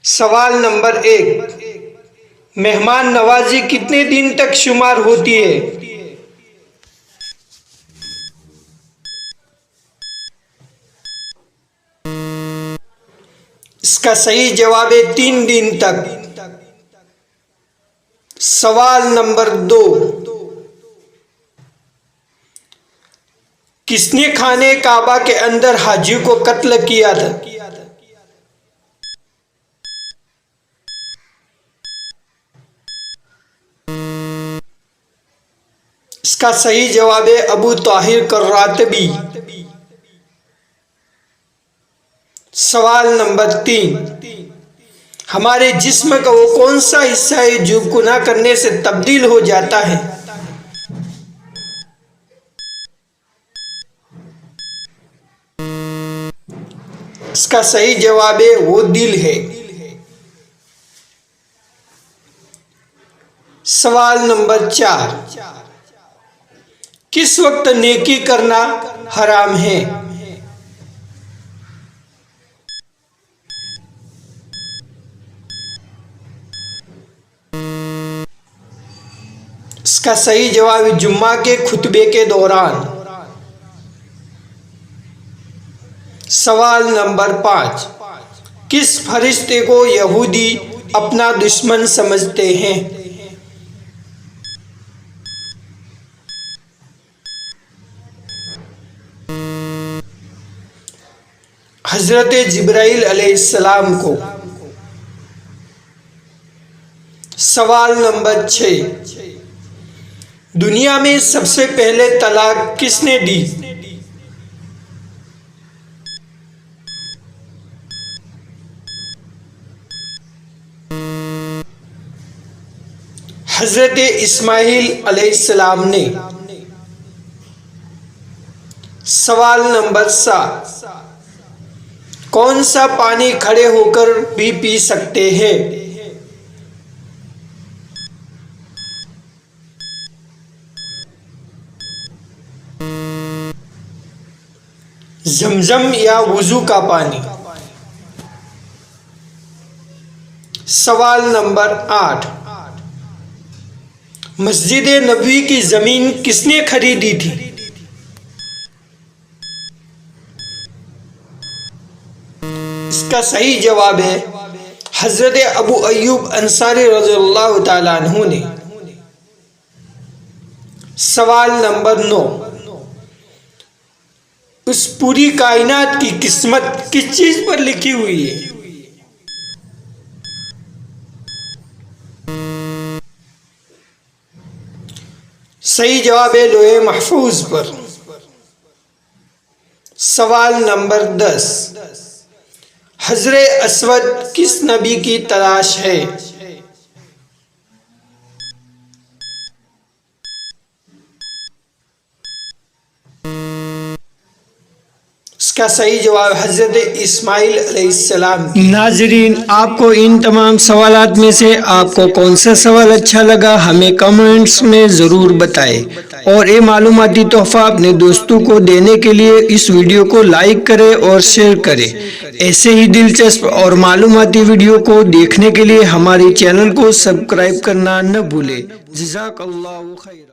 सवाल नंबर 1, मेहमान नवाजी कितने दिन तक शुमार होती है? इसका सही जवाब है 3 दिन तक। सवाल नंबर 2, किसने खाने काबा के अंदर हाजी को कत्ल किया था? इसका सही जवाब है अबू ताहिर कर्रातबी। सवाल नंबर 3, हमारे जिस्म का वो कौन सा हिस्सा है जो गुनाह करने से तब्दील हो जाता है? इसका सही जवाब है वो दिल है। सवाल नंबर 4, किस वक्त नेकी करना हराम है? इसका सही जवाब है जुम्मा के खुतबे के दौरान। सवाल नंबर 5, किस फरिश्ते को यहूदी अपना दुश्मन समझते हैं? हजरत जिब्राइल अलैहिस्सलाम को। सवाल नंबर 6, दुनिया में सबसे पहले तलाक किसने दी? हजरत इस्माइल अलैहिस्सलाम ने। सवाल नंबर 7, कौन सा पानी खड़े होकर भी पी सकते हैं? ज़मज़म या वुजू का पानी। सवाल नंबर 8, मस्जिद नबवी की जमीन किसने खरीदी थी? इसका सही जवाब है हजरत अबू अय्यूब अंसारी रज़ियल्लाहु ताला अन्हु ने। सवाल नंबर 9, उस पूरी कायनात की किस्मत किस चीज पर लिखी हुई है? सही जवाब है लोहे महफूज पर। सवाल नंबर 10, हजरे अस्वद किस नबी की तलाश है? इसका सही जवाब हजरत इस्माइल अलैहिस्सलाम। नाजरीन, आपको इन तमाम सवालात में से आपको कौन सा सवाल अच्छा लगा हमें कमेंट्स में ज़रूर बताएं और ये मालूमाती तोहफा अपने दोस्तों को देने के लिए इस वीडियो को लाइक करें और शेयर करें। ऐसे ही दिलचस्प और मालूमाती वीडियो को देखने के लिए हमारे चैनल को सब्सक्राइब करना न भूलें। जज़ाकल्लाहु खैरा।